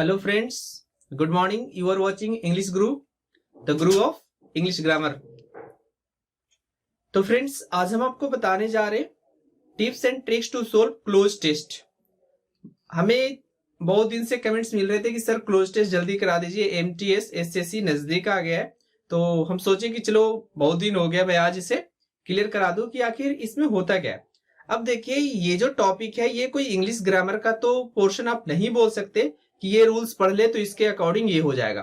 Hello friends, good morning. You are watching English Guru, the Guru of English Grammar. तो friends आज हम आपको बताने जा रहे हैं tips and tricks to solve cloze test. हमें बहुत दिन से कमेंट्स मिल रहे थे कि सर क्लोज टेस्ट जल्दी करा दीजिए, एमटीएस एसएससी नजदीक आ गया है। तो हम सोचे कि चलो बहुत दिन हो गया, मैं आज इसे क्लियर करा दूं कि आखिर इसमें होता क्या है। अब देखिए, ये जो टॉपिक है ये कोई इंग्लिश ग्रामर का तो पोर्शन आप नहीं बोल सकते कि ये रूल्स पढ़ ले तो इसके अकॉर्डिंग ये हो जाएगा।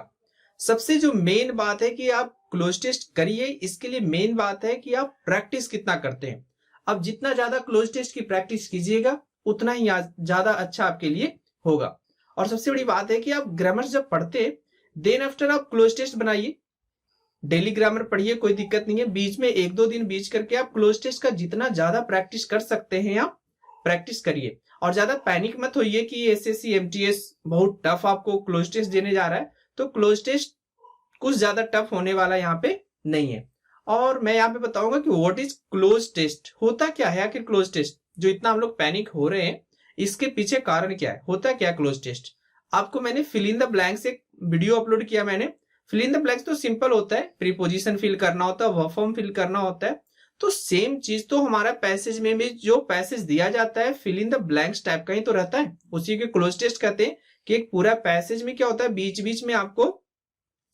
सबसे जो मेन बात है कि आप क्लोज टेस्ट करिए, इसके लिए मेन बात है कि आप प्रैक्टिस कितना करते हैं। अब जितना ज्यादा क्लोज टेस्ट की प्रैक्टिस कीजिएगा उतना ही ज्यादा अच्छा आपके लिए होगा। और सबसे बड़ी बात है कि आप ग्रामर जब पढ़ते हैं देन आफ्टर आप क्लोज टेस्ट बनाइए। डेली ग्रामर पढ़िए, कोई दिक्कत नहीं है। बीच में एक दो दिन बीच करके आप क्लोज टेस्ट का जितना ज्यादा प्रैक्टिस कर सकते हैं आप प्रैक्टिस करिए। और ज्यादा पैनिक मत होइए कि एसएससी एमटीएस बहुत टफ आपको क्लोज टेस्ट देने जा रहा है। तो क्लोज टेस्ट कुछ ज्यादा टफ होने वाला यहाँ पे नहीं है। और मैं यहाँ पे बताऊंगा कि व्हाट इज क्लोज टेस्ट, होता क्या है आखिर क्लोज टेस्ट। जो इतना हम लोग पैनिक हो रहे हैं इसके पीछे कारण क्या है, होता क्या क्लोज टेस्ट। आपको मैंने फिल इन द ब्लैंक्स एक वीडियो अपलोड किया मैंने। फिल इन द ब्लैंक्स तो सिंपल होता है, प्रीपोजिशन फिल करना होता है, वर्ब फॉर्म फिल करना होता है। तो सेम चीज तो हमारा पैसेज में भी जो पैसेज दिया जाता है fill in the blanks type का ही तो रहता है। उसी के क्लोज टेस्ट कहते हैं कि एक पूरा पैसेज में क्या होता है, बीच बीच में आपको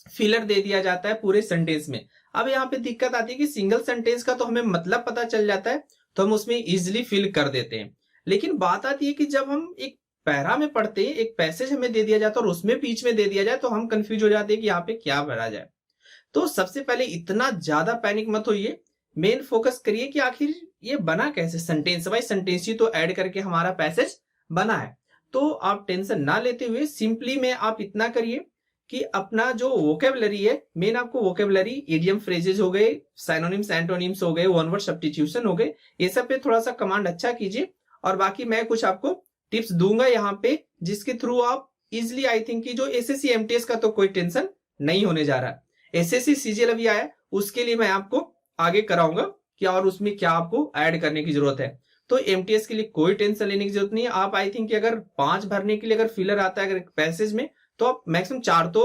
फिलर दे दिया जाता है पूरे सेंटेंस में। अब यहाँ पे दिक्कत आती है कि सिंगल सेंटेंस का तो हमें मतलब पता चल जाता है तो हम उसमें इजिली फिल कर देते हैं। लेकिन बात आती है कि जब हम एक पैरा में पढ़ते हैं, एक पैसेज हमें दे दिया जाता है और उसमें बीच में दे दिया जाए तो हम कंफ्यूज हो जाते हैं कि यहाँ पे क्या भरा जाए। तो सबसे पहले इतना ज्यादा पैनिक मत होइए, मेन फोकस करिए कि आखिर ये बना कैसे। सेंटेंस बाय सेंटेंस ही तो ऐड करके हमारा पैसेज बना है। तो आप टेंशन ना लेते हुए सिंपली में आप इतना करिए कि अपना जो वोकेबलरी है, मेन आपको वोकेबलरी, इडियम फ्रेजेस हो गए, साइनोनिम्स एंटोनिम्स हो गए, वन वर्ड सब्स्टिट्यूशन हो गए, ये सब पे थोड़ा सा कमांड अच्छा कीजिए। और बाकी मैं कुछ आपको टिप्स दूंगा यहाँ पे जिसके थ्रू आप इजिली, आई थिंक कि जो एसएससी एमटीएस का तो कोई टेंशन नहीं होने जा रहा है। एसएससी सीजीएल अभी आया, उसके लिए मैं आपको आगे कराऊंगा कि और उसमें क्या आपको ऐड करने की जरूरत है। तो एमटीएस के लिए कोई टेंशन लेने की जरूरत नहीं है। आप आई थिंक कि अगर 5 भरने के लिए अगर फिलर आता है अगर पैसेज में तो आप मैक्सिमम 4 तो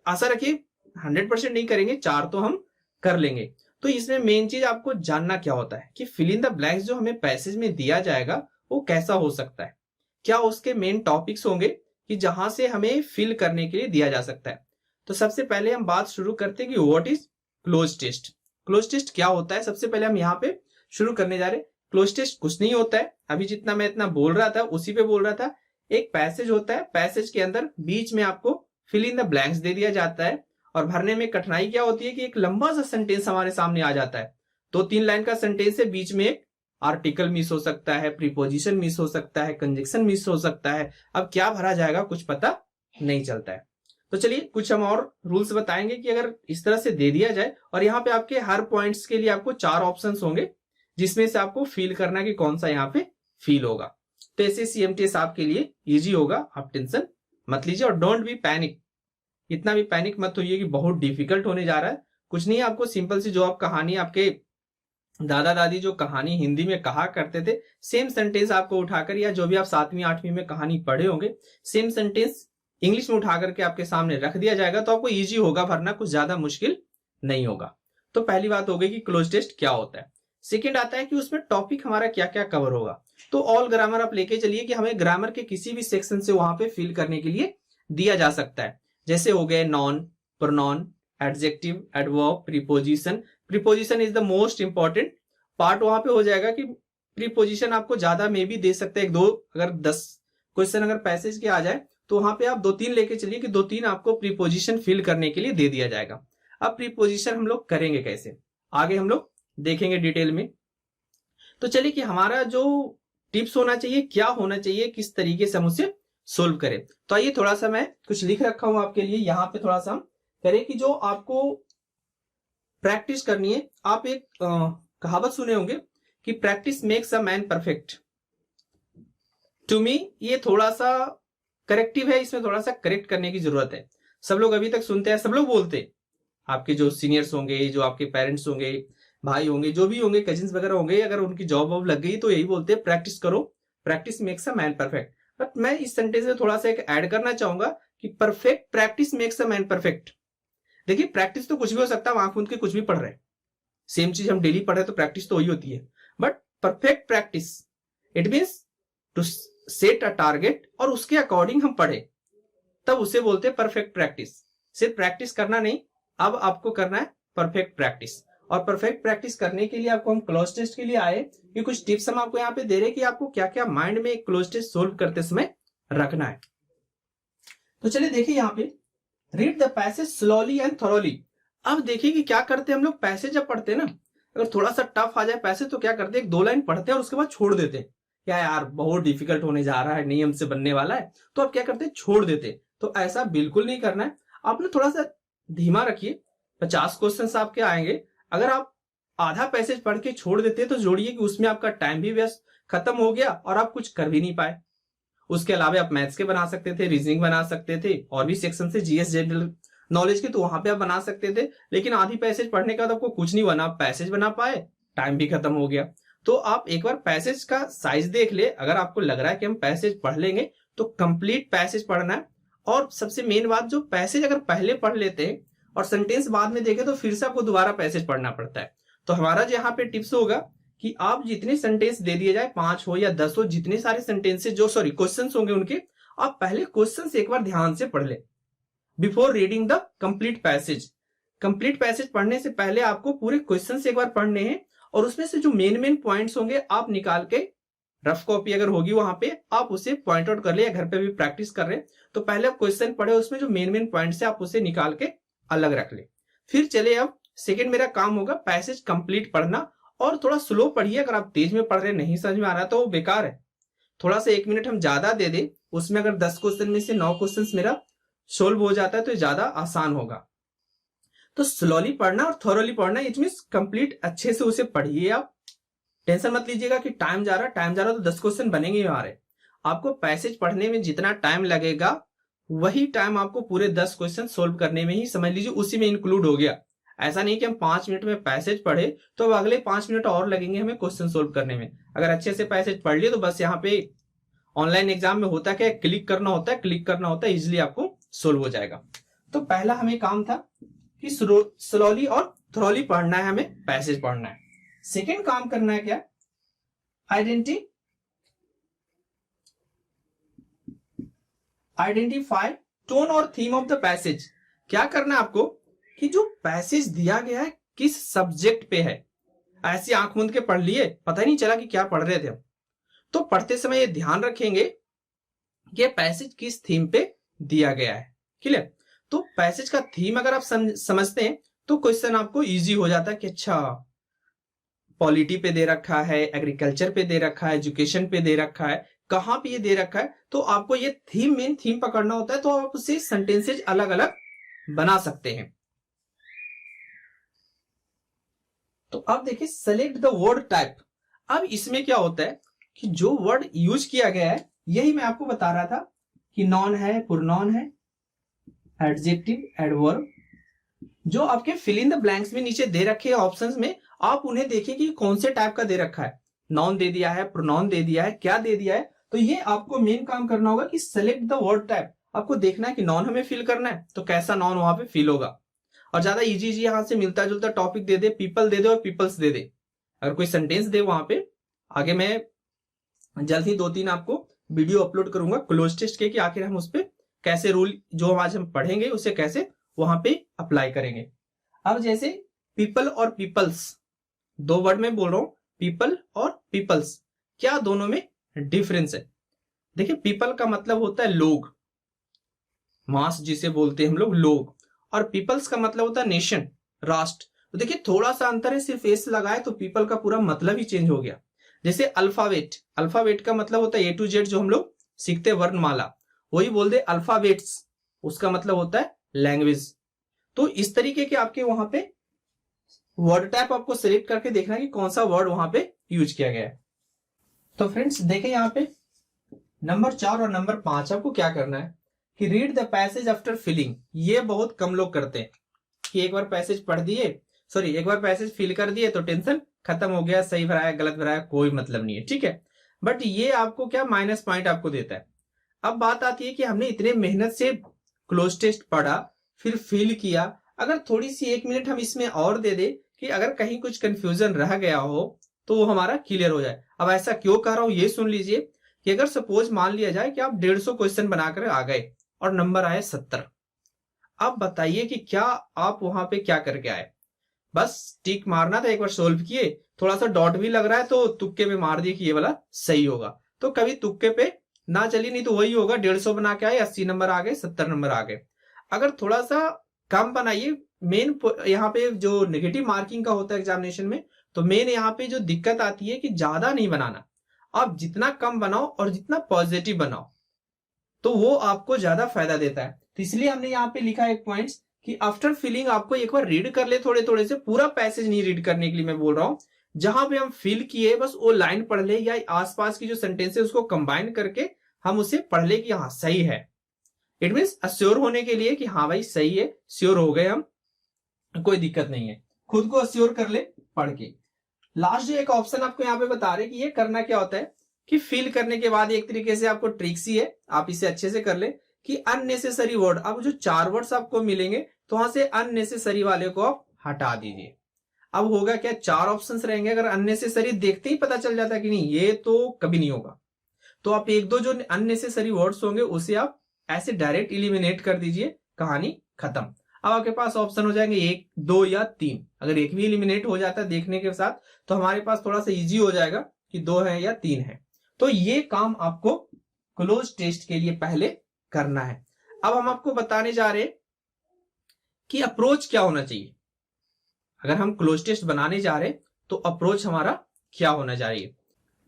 आशा रखिए, 100% नहीं करेंगे, 4 तो हम कर लेंगे। तो इसमें मेन चीज आपको जानना क्या होता है कि फिल इन द ब्लैंक्स जो हमें पैसेज में दिया जाएगा वो कैसा हो सकता है, क्या उसके मेन टॉपिक्स होंगे कि जहां से हमें फिल करने के लिए दिया जा सकता है। तो सबसे पहले हम बात शुरू करते हैं कि what is cloze test. Cloze test क्या होता है, सबसे पहले हम यहाँ पे शुरू करने जा रहे हैं। क्लोज टेस्ट कुछ नहीं होता है, अभी जितना मैं इतना बोल रहा था उसी पे बोल रहा था। एक पैसेज होता है, पैसेज के अंदर बीच में आपको फिल इन द ब्लैंक्स दे दिया जाता है। और भरने में कठिनाई क्या होती है कि एक लंबा सा सेंटेंस हमारे सामने आ जाता है, 2-3 लाइन का सेंटेंस है, बीच में एक आर्टिकल मिस हो सकता है, प्रीपोजिशन मिस हो सकता है, कंजक्शन मिस हो सकता है। अब क्या भरा जाएगा कुछ पता नहीं चलता है। तो चलिए कुछ हम और रूल्स बताएंगे कि अगर इस तरह से दे दिया जाए और यहाँ पे आपके हर पॉइंट्स के लिए आपको 4 ऑप्शंस होंगे जिसमें से आपको फील करना कि कौन सा यहाँ पे फील होगा। तो एसएससी एमटीएस आपके लिए इजी होगा, आप टेंशन मत लीजिए। और डोंट बी पैनिक, इतना भी पैनिक मत होइए कि बहुत डिफिकल्ट होने जा रहा है। कुछ नहीं है, आपको सिंपल सी जो आप कहानी आपके दादा दादी जो कहानी हिंदी में कहा करते थे, सेम सेंटेंस आपको उठाकर, या जो भी आप 7वीं 8वीं में कहानी पढ़े होंगे, सेम सेंटेंस इंग्लिश में उठाकर के आपके सामने रख दिया जाएगा तो आपको इजी होगा भरना, कुछ ज्यादा मुश्किल नहीं होगा। तो पहली बात हो गई कि क्लोज टेस्ट क्या होता है। सेकंड आता है कि उसमें टॉपिक हमारा क्या क्या कवर होगा। तो ऑल ग्रामर आप लेके चलिए कि हमें ग्रामर के किसी भी सेक्शन से वहां पे फिल करने के लिए दिया जा सकता है। जैसे हो गए non, pronoun, adjective, adverb, preposition. Preposition is the most important part. वहां पे हो जाएगा कि प्रीपोजिशन आपको ज्यादा में भी दे सकते हैं, 2 अगर 10 क्वेश्चन अगर पैसेज के आ जाए तो वहां पे आप 2-3 लेके चलिए कि 2-3 आपको प्रीपोजिशन फिल करने के लिए दे दिया जाएगा। अब प्रीपोजिशन हम लोग करेंगे कैसे, आगे हम लोग देखेंगे डिटेल में। तो चलिए कि हमारा जो टिप्स होना चाहिए, क्या होना चाहिए, किस तरीके से हम उसे सोल्व करें। तो आइए थोड़ा सा मैं कुछ लिख रखा हूं आपके लिए, यहाँ पे थोड़ा सा हम करें कि जो आपको प्रैक्टिस करनी है। आप एक कहावत सुने होंगे कि practice makes a man perfect. To me ये थोड़ा सा करेक्टिव है, इसमें थोड़ा सा करेक्ट करने की जरूरत है। सब लोग अभी तक सुनते हैं, सब लोग बोलते हैं, आपके जो सीनियर्स होंगे, जो आपके पेरेंट्स होंगे, भाई होंगे, जो भी होंगे, कजिन्स वगैरह होंगे, अगर उनकी जॉब वॉब लग गई तो यही बोलते हैं प्रैक्टिस करो, practice makes a man perfect. But मैं इस सेंटेंस में थोड़ा सा एक ऐड करना चाहूंगा कि perfect practice makes a man perfect. देखिए प्रैक्टिस तो कुछ भी हो सकता है, आंख मूंद के कुछ भी पढ़ रहे हैं, सेम चीज हम डेली पढ़ रहे हैं तो प्रैक्टिस तो वही होती है। But perfect practice it means to set a target और उसके अकॉर्डिंग हम पढ़े, तब उसे बोलते हैं परफेक्ट प्रैक्टिस। सिर्फ प्रैक्टिस करना नहीं, अब आपको करना है परफेक्ट प्रैक्टिस। और परफेक्ट प्रैक्टिस करने के लिए आपको हम क्लोज टेस्ट के लिए आए कि कुछ टिप्स हम आपको यहाँ पे दे रहे हैं कि आपको क्या क्या माइंड में क्लोज टेस्ट सोल्व करते समय रखना है। तो चलिए देखिए यहाँ पे, read the passage slowly and thoroughly. अब देखिए कि क्या करते हैं हम लोग, पैसेज जब पढ़ते हैं ना, अगर थोड़ा सा टफ आ जाए पैसेज तो क्या करते हैं, एक दो लाइन पढ़ते हैं और उसके बाद छोड़ देते हैं, क्या यार बहुत डिफिकल्ट होने जा रहा है, नहीं हमसे बनने वाला है, तो आप क्या करते हैं छोड़ देते हैं। तो ऐसा बिल्कुल नहीं करना है, आपने थोड़ा सा धीमा रखिए। 50 क्वेश्चन आपके आएंगे, अगर आप आधा पैसेज पढ़ के छोड़ देते तो जोड़िए कि उसमें आपका टाइम भी व्यस्त खत्म हो गया और आप कुछ कर भी नहीं पाए। उसके अलावा आप मैथ्स के बना सकते थे, रीजनिंग बना सकते थे, और भी सेक्शन से जीएस जनरल नॉलेज के, तो वहां पे आप बना सकते थे। लेकिन आधी पैसेज पढ़ने के बाद आपको कुछ नहीं बना, पैसेज बना पाए, टाइम भी खत्म हो गया। तो आप एक बार पैसेज का साइज देख ले, अगर आपको लग रहा है कि हम पैसेज पढ़ लेंगे तो कंप्लीट पैसेज पढ़ना है। और सबसे मेन बात, जो पैसेज अगर पहले पढ़ लेते हैं और सेंटेंस बाद में देखे तो फिर से आपको दोबारा पैसेज पढ़ना पड़ता है। तो हमारा जो यहाँ पे टिप्स होगा कि आप जितने सेंटेंस दे दिए जाए, 5 हो या 10 हो, जितने सारे सेंटेंसेस जो क्वेश्चन होंगे उनके, आप पहले क्वेश्चन एक बार ध्यान से पढ़ ले before reading the complete passage. Complete passage पढ़ने से पहले आपको पूरे क्वेश्चन एक बार पढ़ने हैं, और उसमें से जो मेन मेन पॉइंट्स होंगे आप निकाल के, रफ कॉपी अगर होगी वहां पे आप उसे पॉइंट आउट कर ले, या घर पे भी प्रैक्टिस कर रहे हैं तो पहले आप क्वेश्चन पढ़े, उसमें जो मेन मेन पॉइंट्स है आप उसे निकाल के अलग रख ले। फिर चले, अब सेकेंड मेरा काम होगा पैसेज कंप्लीट पढ़ना, और थोड़ा स्लो पढ़िए। अगर आप तेज में पढ़ रहे नहीं समझ में आ रहा तो वो बेकार है। थोड़ा सा 1 मिनट हम ज्यादा दे दे, उसमें अगर 10 क्वेश्चन में से 9 क्वेश्चन मेरा सोल्व हो जाता है तो ज्यादा आसान होगा। तो स्लोली पढ़ना और थॉरोली पढ़ना, इट मींस कंप्लीट अच्छे से उसे पढ़िए। आप टेंशन मत लीजिएगा कि टाइम जा रहा तो 10 क्वेश्चन बनेंगे हमारे। आपको पैसेज पढ़ने में जितना टाइम लगेगा वही टाइम आपको पूरे 10 क्वेश्चन सोल्व करने में ही समझ लीजिए उसी में इंक्लूड हो गया। ऐसा नहीं कि हम 5 मिनट में पैसेज पढ़े तो अब अगले 5 मिनट और लगेंगे हमें क्वेश्चन सोल्व करने में। अगर अच्छे से पैसेज पढ़ लिए तो बस यहाँ पे ऑनलाइन एग्जाम में होता क्या, क्लिक करना होता है, इजिली आपको सोल्व हो जाएगा। तो पहला हमें काम था कि स्लोली और थॉरोली पढ़ना है, हमें पैसेज पढ़ना है। सेकेंड काम करना है क्या, आइडेंटिफाई टोन और थीम ऑफ द पैसेज। क्या करना है आपको कि जो पैसेज दिया गया है किस सब्जेक्ट पे है। ऐसी आंख मूंद के पढ़ लिए, पता ही नहीं चला कि क्या पढ़ रहे थे हम। तो पढ़ते समय ये ध्यान रखेंगे कि पैसेज किस थीम पे दिया गया है। क्लियर? तो पैसेज का थीम अगर आप समझते हैं तो क्वेश्चन आपको इजी हो जाता है कि अच्छा पॉलिटी पे दे रखा है, एग्रीकल्चर पे दे रखा है, एजुकेशन पे दे रखा है, कहां पे ये दे रखा है, तो आपको ये थीम, मेन थीम पकड़ना होता है। तो आप उससे सेंटेंसेज अलग अलग बना सकते हैं। तो अब देखिए, सेलेक्ट द वर्ड टाइप। अब इसमें क्या होता है कि जो वर्ड यूज किया गया है यही मैं आपको बता रहा था कि नॉन है, प्रोनाउन है, एडजेक्टिव, एडवर्ब। जो आपके फिल इन द ब्लैंक्स में नीचे दे रखे हैं ऑप्शंस में, आप उन्हें देखिए कि कौन से टाइप का दे रखा है। नॉन दे दिया है, प्रोनाउन दे दिया है, क्या दे दिया है। तो ये आपको मेन काम करना होगा कि सेलेक्ट द वर्ड टाइप। आपको देखना है कि नॉन हमें फिल करना है तो कैसा नॉन वहां पे फिल होगा। और ज्यादा इजी यहां से मिलता जुलता topic they they, people they दे और पीपल्स दे दे, अगर कोई सेंटेंस दे वहां पे। आगे मैं जल्द ही 2-3 आपको वीडियो अपलोड करूंगा क्लोज टेस्ट के कि आखिर हम उस पर कैसे रूल जो आज हम पढ़ेंगे उसे कैसे वहां पे अप्लाई करेंगे। अब जैसे पीपल और पीपल्स, 2 वर्ड में बोल रहा हूं, पीपल और पीपल्स, क्या दोनों में डिफरेंस है। देखिए, पीपल का मतलब होता है लोग, मास जिसे बोलते हैं हम लोग, लोग। और पीपल्स का मतलब होता है नेशन, राष्ट्र। तो देखिए थोड़ा सा अंतर है, सिर्फ एस लगाए तो पीपल का पूरा मतलब ही चेंज हो गया। जैसे अल्फाबेट, अल्फाबेट का मतलब होता है A to Z जो हम लोग सीखते हैं वर्णमाला, वही बोल दे अल्फाबेट्स, उसका मतलब होता है लैंग्वेज। तो इस तरीके के आपके वहां पे वर्ड टाइप आपको सिलेक्ट करके देखना है कि कौन सा वर्ड वहां पे यूज किया गया है। तो फ्रेंड्स देखें यहाँ पे नंबर 4 और नंबर 5 आपको क्या करना है कि read the passage after filling. ये बहुत कम लोग करते हैं कि एक बार पैसेज पढ़ दिए, एक बार पैसेज फिल कर दिए तो टेंशन खत्म हो गया, सही भराया गलत भराया कोई मतलब नहीं है, ठीक है। बट ये आपको क्या माइनस पॉइंट आपको देता है। अब बात आती है कि हमने इतने मेहनत से क्लोज टेस्ट पढ़ा, फिर फिल किया, अगर थोड़ी सी 1 मिनट हम इसमें और दे दे कि अगर कहीं कुछ कंफ्यूजन रह गया हो तो वो हमारा क्लियर हो जाए। अब ऐसा क्यों कह रहा हूं ये सुन लीजिए कि अगर सपोज मान लिया जाए कि आप 150 क्वेश्चन बनाकर आ गए और नंबर आए 70, अब बताइए कि क्या आप वहां पे क्या करके आए? बस टिक मारना था, एक बार सोल्व किए, थोड़ा सा डॉट भी लग रहा है तो तुक्के में मार दिए कि ये वाला सही होगा। तो कभी तुक्के पे ना चली, नहीं तो वही होगा, 150 बना के आए, 80 नंबर आ गए, 70 नंबर आ गए। अगर थोड़ा सा कम बनाइए, मेन यहाँ पे जो नेगेटिव मार्किंग का होता है एग्जामिनेशन में, तो मेन यहाँ पे जो दिक्कत आती है कि ज्यादा नहीं बनाना, आप जितना कम बनाओ और जितना पॉजिटिव बनाओ तो वो आपको ज्यादा फायदा देता है। तो इसलिए हमने यहाँ पे लिखा एक पॉइंट्स कि आफ्टर फिलिंग आपको एक बार रीड कर ले, थोड़े थोड़े से, पूरा पैसेज नहीं रीड करने के लिए मैं बोल रहा हूं, जहां पे हम फिल किए बस वो लाइन पढ़ ले या आसपास की जो सेंटेंस है उसको कंबाइन करके हम उसे पढ़ ले कि हाँ सही है। इट मीन्स अश्योर होने के लिए कि हाँ भाई सही है, श्योर हो गए हम, कोई दिक्कत नहीं है, खुद को अश्योर कर ले पढ़ के। लास्ट जो एक ऑप्शन आपको यहाँ पे बता रहे कि ये करना क्या होता है कि फिल करने के बाद एक तरीके से आपको ट्रिक्स ही है, आप इसे अच्छे से कर ले कि अननेसेसरी वर्ड, अब जो 4 वर्ड्स आपको मिलेंगे तो वहां से अननेसेसरी वाले को आप हटा दीजिए। अब होगा क्या, 4 ऑप्शंस रहेंगे, अगर अननेसेसरी देखते ही पता चल जाता है कि नहीं ये तो कभी नहीं होगा, तो आप एक दो जो अननेसेसरी वर्ड्स होंगे उसे आप ऐसे डायरेक्ट इलिमिनेट कर दीजिए, कहानी खत्म। अब आपके पास ऑप्शन हो जाएंगे 1, 2 या 3। अगर एक भी इलिमिनेट हो जाता है देखने के साथ तो हमारे पास थोड़ा सा इजी हो जाएगा कि 2 है या 3 है। तो ये काम आपको क्लोज टेस्ट के लिए पहले करना है। अब हम आपको बताने जा रहे हैं कि अप्रोच क्या होना चाहिए। अगर हम क्लोज टेस्ट बनाने जा रहे हैं तो अप्रोच हमारा क्या होना चाहिए।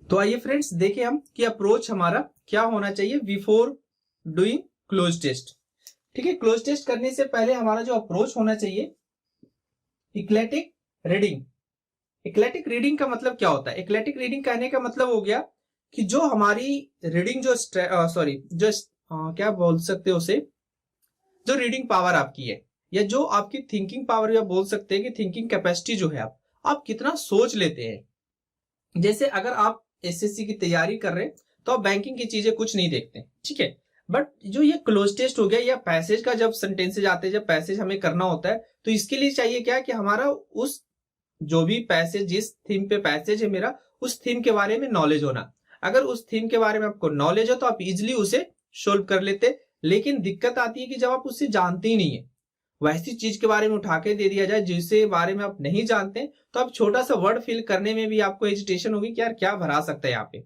तो आइए फ्रेंड्स देखें हम कि अप्रोच हमारा क्या होना चाहिए बिफोर डूइंग क्लोज टेस्ट। ठीक है, क्लोज टेस्ट करने से पहले हमारा जो अप्रोच होना चाहिए, इक्लेटिक रीडिंग। इक्लेटिक रीडिंग का मतलब क्या होता है? इक्लेटिक रीडिंग कहने का मतलब हो गया कि जो हमारी रीडिंग जो क्या बोल सकते हो उसे, जो रीडिंग पावर आपकी है या जो आपकी थिंकिंग पावर, या बोल सकते हैं कि थिंकिंग कैपेसिटी जो है, आप कितना सोच लेते हैं। जैसे अगर आप एसएससी की तैयारी कर रहे हैं तो आप बैंकिंग की चीजें कुछ नहीं देखते, ठीक है, बट जो ये क्लोज टेस्ट हो गया या पैसेज का जब सेंटेंसेज आते हैं, जब पैसेज हमें करना होता है तो इसके लिए चाहिए क्या कि हमारा उस जो भी पैसेज, जिस थीम पे पैसेज है मेरा, उस थीम के बारे में नॉलेज होना। अगर उस थीम के बारे में आपको नॉलेज हो तो आप इजिली उसे सोल्व कर लेते। लेकिन दिक्कत आती है कि जब आप उससे जानते ही नहीं है, वैसी चीज के बारे में उठा के दे दिया जाए जिसके बारे में आप नहीं जानते, तो आप छोटा सा वर्ड फिल करने में भी आपको हेजिटेशन होगी कि यार क्या भरा सकता है यहाँ पे।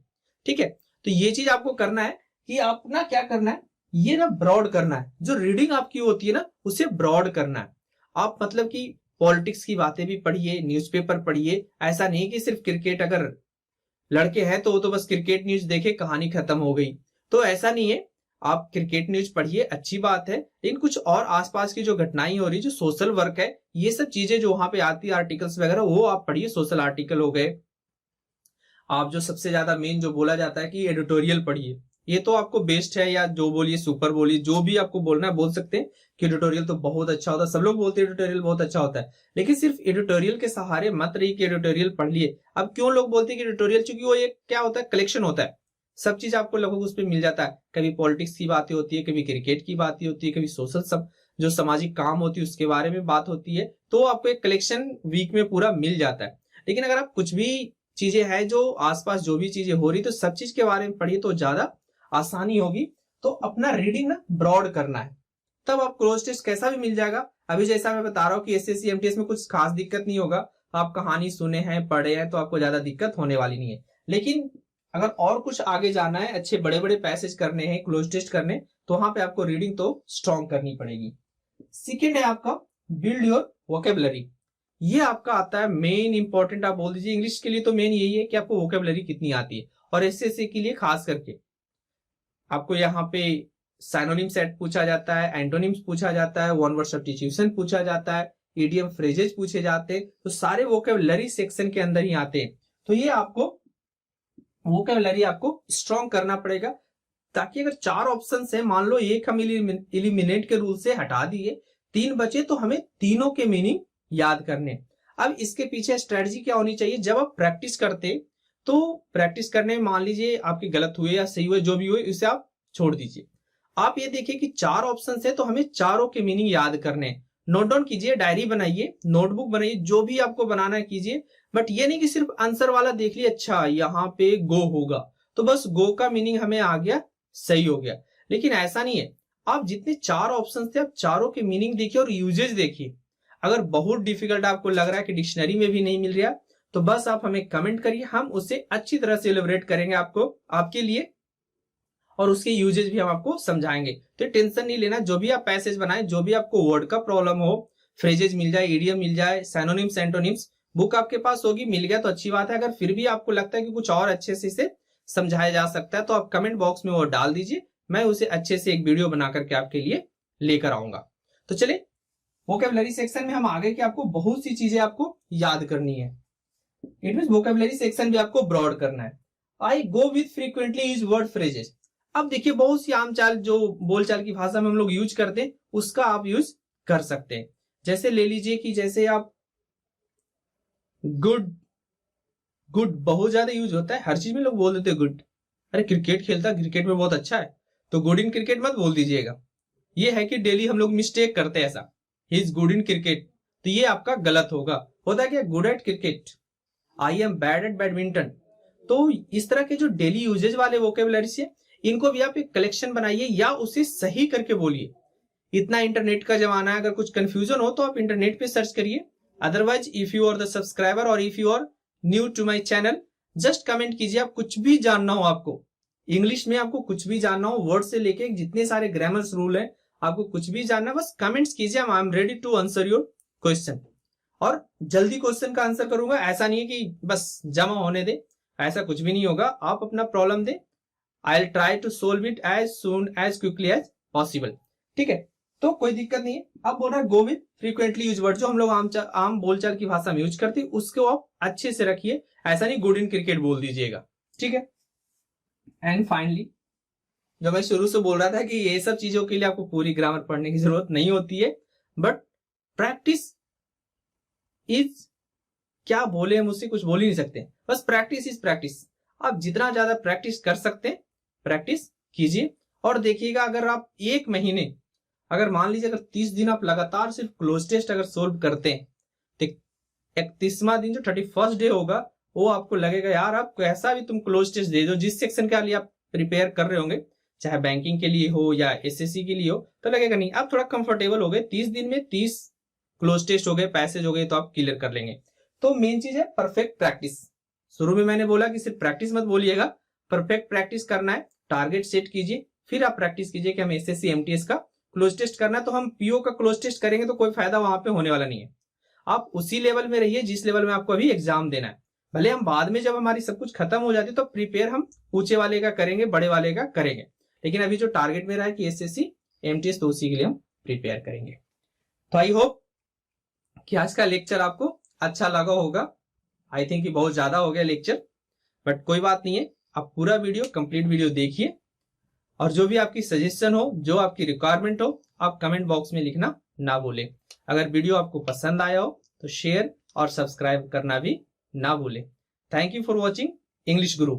ठीक है, तो ये चीज आपको करना है कि आप ना क्या करना है, ये ना ब्रॉड करना है, जो रीडिंग आपकी होती है ना उसे ब्रॉड करना है। आप मतलब कि पॉलिटिक्स की बातें भी पढ़िए, न्यूज़पेपर पढ़िए, ऐसा नहीं कि सिर्फ क्रिकेट, अगर लड़के हैं तो वो तो बस क्रिकेट न्यूज देखे कहानी खत्म हो गई, तो ऐसा नहीं है। आप क्रिकेट न्यूज पढ़िए, अच्छी बात है, लेकिन कुछ और आसपास की जो घटनाएं हो रही, जो सोशल वर्क है, ये सब चीजें जो वहां पे आती है, आर्टिकल्स वगैरह, वो आप पढ़िए। सोशल आर्टिकल हो गए, आप जो सबसे ज्यादा मेन जो बोला जाता है कि एडिटोरियल पढ़िए, ये तो आपको बेस्ट है, या जो बोलिए सुपर बोलिए, जो भी आपको बोलना है बोल सकते हैं कि एडिटोरियल तो बहुत अच्छा होता है, सब लोग बोलते हैं एडिटोरियल बहुत अच्छा होता है, लेकिन सिर्फ एडिटोरियल के सहारे मत रहिए कि एडिटोरियल पढ़ लिए। अब क्यों लोग बोलते हैं कि एडिटोरियल, चूंकि वो एक क्या होता है, कलेक्शन होता है, सब चीज आपको लगभग उस पर मिल जाता है। कभी पॉलिटिक्स की बातें होती है, कभी क्रिकेट की बातें होती है, कभी सोशल सब जो सामाजिक काम होती है उसके बारे में बात होती है, तो आपको एक कलेक्शन वीक में पूरा मिल जाता है। लेकिन अगर आप कुछ भी चीजें हैं जो आसपास जो भी चीजें हो रही, तो सब चीज के बारे में पढ़िए तो ज्यादा आसानी होगी। तो अपना रीडिंग ना ब्रॉड करना है, तब आप क्लोज टेस्ट कैसा भी मिल जाएगा। अभी जैसा मैं बता रहा हूँ कि एसएससी एमटीएस में कुछ खास दिक्कत नहीं होगा, आप कहानी सुने हैं, पढ़े हैं, तो आपको ज्यादा दिक्कत होने वाली नहीं है। लेकिन अगर और कुछ आगे जाना है, अच्छे बड़े बड़े पैसेज करने हैं, क्लोज टेस्ट करने, तो वहां पे आपको रीडिंग तो स्ट्रॉन्ग करनी पड़ेगी। सेकेंड है आपका बिल्ड योर वोकेबलरी। ये आपका आता है मेन इंपॉर्टेंट, आप बोल दीजिए इंग्लिश के लिए तो मेन यही है कि आपको वोकेबलरी कितनी आती है, और एसएससी के लिए खास करके आपको यहाँ पे साइनोनिम सेट पूछा जाता है, एंटोनिम्स पूछा जाता है, वन वर्ड सब्स्टिट्यूशन पूछा जाता है, इडियम फ्रेजेस पूछे जाते हैं, तो सारे वोकेबलरी सेक्शन के अंदर ही आते हैं। तो ये आपको वोकेबलरी आपको स्ट्रॉन्ग करना पड़ेगा, ताकि अगर 4 ऑप्शन है, मान लो एक हम इलिमिनेट के रूल से हटा दिए, 3 बचे, तो हमें तीनों के मीनिंग याद करने। अब इसके पीछे स्ट्रेटजी क्या होनी चाहिए, जब आप प्रैक्टिस करते तो प्रैक्टिस करने में मान लीजिए आपके गलत हुए या सही हुए, जो भी हुए, इसे आप छोड़ दीजिए। आप ये देखिए कि 4 ऑप्शन है तो हमें चारों के मीनिंग याद करने हैं। नोट डाउन कीजिए, डायरी बनाइए, नोटबुक बनाइए, जो भी आपको बनाना है कीजिए। बट ये नहीं कि सिर्फ आंसर वाला देख लिया, अच्छा यहाँ पे गो होगा तो बस गो का मीनिंग हमें आ गया, सही हो गया। लेकिन ऐसा नहीं है। आप जितने 4 ऑप्शन थे आप चारों के मीनिंग देखिए और यूजेज देखिए। अगर बहुत डिफिकल्ट आपको लग रहा है कि डिक्शनरी में भी नहीं मिल रहा तो बस आप हमें कमेंट करिए, हम उसे अच्छी तरह से एलिब्रेट करेंगे आपको, आपके लिए, और उसके यूजेज भी हम आपको समझाएंगे। तो टेंशन नहीं लेना, जो भी आप पैसेज बनाए, जो भी आपको वर्ड का प्रॉब्लम हो, फ्रेजेज मिल जाए, इडियम मिल जाए, सैनोनिम्स एंटोनिम्स, बुक आपके पास होगी, मिल गया तो अच्छी बात है। अगर फिर भी आपको लगता है कि कुछ और अच्छे से इसे समझाया जा सकता है तो आप कमेंट बॉक्स में वो डाल दीजिए, मैं उसे अच्छे से एक वीडियो बना करके आपके लिए लेकर आऊंगा। तो चले वोकैबुलरी सेक्शन में हम आगे कि आपको बहुत सी चीजें आपको याद करनी है। इट मींस वोकैबुलरी सेक्शन भी आपको ब्रॉड करना है। I go with frequently use word phrases. अब देखिए बहुत सी आम चाल जो बोलचाल की भाषा में हम लोग यूज करते हैं उसका आप यूज कर सकते हैं। जैसे ले लीजिए कि जैसे आप गुड, गुड बहुत ज्यादा यूज होता है, हर चीज में लोग बोल देते हैं गुड। अरे क्रिकेट खेलता है, क्रिकेट में बहुत अच्छा है, तो गुड इन क्रिकेट मत बोल दीजिएगा। ये है कि डेली हम लोग मिस्टेक करते हैं ऐसा, he is good in cricket, तो ये आपका गलत होगा। होता है क्या, good at cricket, I am bad at badminton. तो इस तरह के जो डेली यूजेज वाले वोकेबुलरी है इनको भी आप एक कलेक्शन बनाइए या उसे सही करके बोलिए। इतना इंटरनेट का जमाना है, अगर कुछ कंफ्यूजन हो तो आप इंटरनेट पे सर्च करिए। Otherwise if you are the subscriber और if you are new to my channel, just comment कीजिए। आप कुछ भी जानना हो, आपको इंग्लिश में आपको कुछ भी जानना हो, वर्ड से लेके जितने सारे ग्रामर्स रूल है, आपको कुछ भी जानना है, बस कमेंट्स कीजिए। I am ready to answer your question, और जल्दी क्वेश्चन का आंसर करूंगा। ऐसा नहीं है कि बस जमा होने दे, ऐसा कुछ भी नहीं होगा। आप अपना प्रॉब्लम दे, I will try to solve it as soon as quickly as possible. ठीक है, तो कोई दिक्कत नहीं है। अब बोल रहा है गो विथ फ्रीक्वेंटली यूज वर्ड, जो हम लोग आम बोलचाल की भाषा में यूज करते हैं उसको आप अच्छे से रखिए। ऐसा नहीं गुड इन क्रिकेट बोल दीजिएगा, ठीक है। एंड फाइनली, जो मैं शुरू से बोल रहा था कि ये सब चीजों के लिए आपको पूरी ग्रामर पढ़ने की जरूरत नहीं होती है, बट प्रैक्टिस इज, क्या बोले हम उससे कुछ बोल ही नहीं सकते, बस प्रैक्टिस इज प्रैक्टिस। आप जितना ज्यादा प्रैक्टिस कर सकते हैं प्रैक्टिस कीजिए, और देखिएगा अगर आप एक महीने, अगर मान लीजिए अगर 30 दिन आप लगातार सिर्फ क्लोज टेस्ट अगर सोल्व करते हैं तो 31वां दिन जो 31st डे होगा वो आपको लगेगा यार आप कैसा भी तुम क्लोज टेस्ट दे दो, जिस सेक्शन के लिए आप प्रिपेयर कर रहे होंगे, चाहे बैंकिंग के लिए हो या एसएससी के लिए हो, तो लगेगा नहीं आप थोड़ा कंफर्टेबल हो गए। 30 दिन में 30 क्लोज टेस्ट हो गए, पैसेज हो गए, तो आप क्लियर कर लेंगे। तो मेन चीज है परफेक्ट प्रैक्टिस। शुरू में मैंने बोला कि सिर्फ प्रैक्टिस मत बोलिएगा, परफेक्ट प्रैक्टिस करना है। टारगेट सेट कीजिए, फिर आप प्रैक्टिस कीजिए कि हम एसएससी एमटीएस का क्लोज टेस्ट करना है, तो हम पीओ का क्लोज टेस्ट करेंगे तो कोई फायदा वहां पे होने वाला नहीं है। आप उसी लेवल में रहिए जिस लेवल में आपको अभी एग्जाम देना है। भले हम बाद में जब हमारी सब कुछ खत्म हो जाती तो प्रिपेयर हम ऊंचे वाले का करेंगे, बड़े वाले का करेंगे, लेकिन अभी जो टारगेट मेरा है कि एसएससी एमटीएस, तो उसी के लिए हम प्रिपेयर करेंगे। तो आई होप कि आज का लेक्चर आपको अच्छा लगा होगा। आई थिंक कि बहुत ज्यादा हो गया लेक्चर, बट कोई बात नहीं है। आप पूरा वीडियो, कंप्लीट वीडियो देखिए, और जो भी आपकी सजेशन हो, जो आपकी रिक्वायरमेंट हो, आप कमेंट बॉक्स में लिखना ना भूलें। अगर वीडियो आपको पसंद आया हो तो शेयर और सब्सक्राइब करना भी ना भूलें। Thank you for watching English Guru.